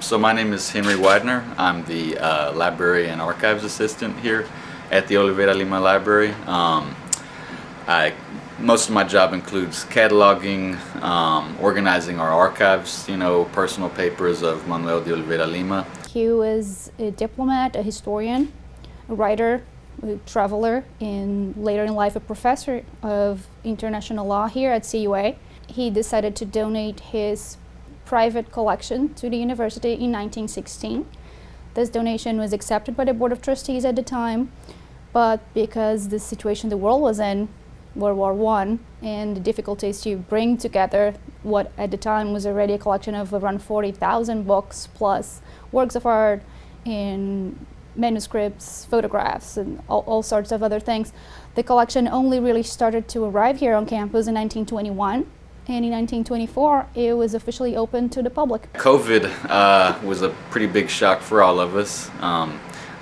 So my name is Henry Widener. I'm the Library and Archives Assistant here at the Oliveira Lima Library. Most of my job includes cataloging, organizing our archives, personal papers of Manuel de Oliveira Lima. He was a diplomat, a historian, a writer, a traveler, and later in life a professor of international law here at CUA. He decided to donate his private collection to the university in 1916. This donation was accepted by the Board of Trustees at the time, but because the situation the world was in, World War I, and the difficulties to bring together what at the time was already a collection of around 40,000 books plus works of art and manuscripts, photographs, and all sorts of other things. The collection only really started to arrive here on campus in 1921, and in 1924 it was officially open to the public. COVID was a pretty big shock for all of us.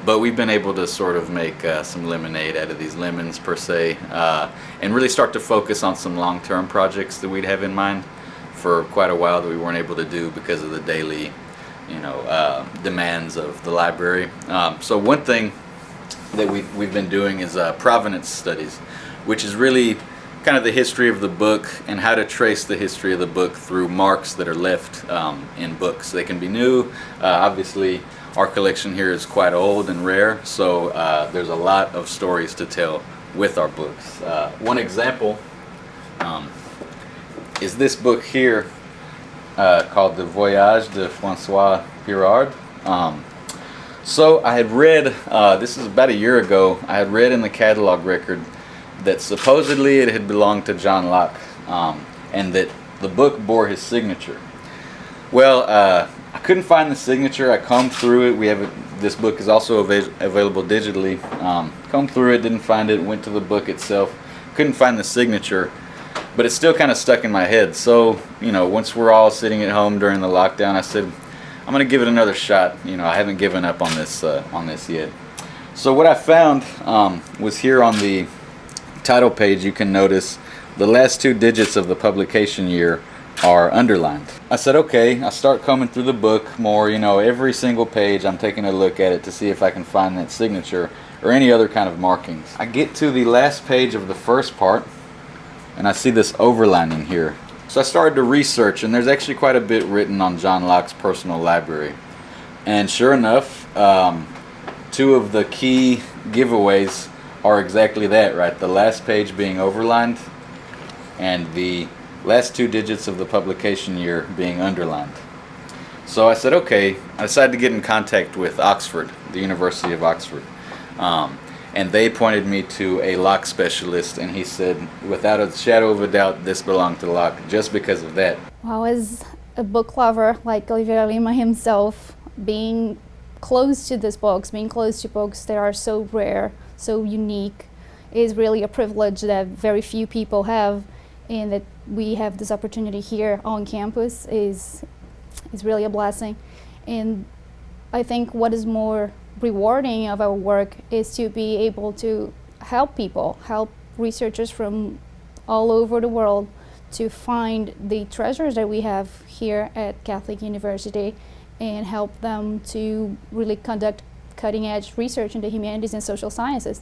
But we've been able to sort of make some lemonade out of these lemons per se, and really start to focus on some long-term projects that we'd have in mind for quite a while that we weren't able to do because of the daily, demands of the library. So one thing that we've been doing is provenance studies, which is really kind of the history of the book and how to trace the history of the book through marks that are left in books. They can be new, obviously. Our collection here is quite old and rare, so there's a lot of stories to tell with our books. One example is this book here called The Voyage de François Pirard. So I had read, this is about a year ago, I had read in the catalog record that supposedly it had belonged to John Locke, and that the book bore his signature. Well, I couldn't find the signature. I combed through it. This book is also available digitally. Combed through it, didn't find it, went to the book itself, couldn't find the signature, but it's still kind of stuck in my head. So, once we're all sitting at home during the lockdown, I said, I'm going to give it another shot. I haven't given up on this yet. So what I found was here on the title page, you can notice the last two digits of the publication year are underlined. I said, okay, I start combing through the book more, every single page I'm taking a look at it to see if I can find that signature or any other kind of markings. I get to the last page of the first part and I see this overlining here. So I started to research, and there's actually quite a bit written on John Locke's personal library. And sure enough, two of the key giveaways are exactly that, right? The last page being overlined and the last two digits of the publication year being underlined. So I said, okay, I decided to get in contact with Oxford, the University of Oxford. And they pointed me to a Locke specialist, and he said, without a shadow of a doubt, this belonged to Locke, just because of that. Well, as a book lover like Oliveira Lima himself, being close to these books, being close to books that are so rare, so unique, is really a privilege that very few people have, and that we have this opportunity here on campus is really a blessing. And I think what is more rewarding of our work is to be able to help people, help researchers from all over the world to find the treasures that we have here at Catholic University and help them to really conduct cutting-edge research in the humanities and social sciences.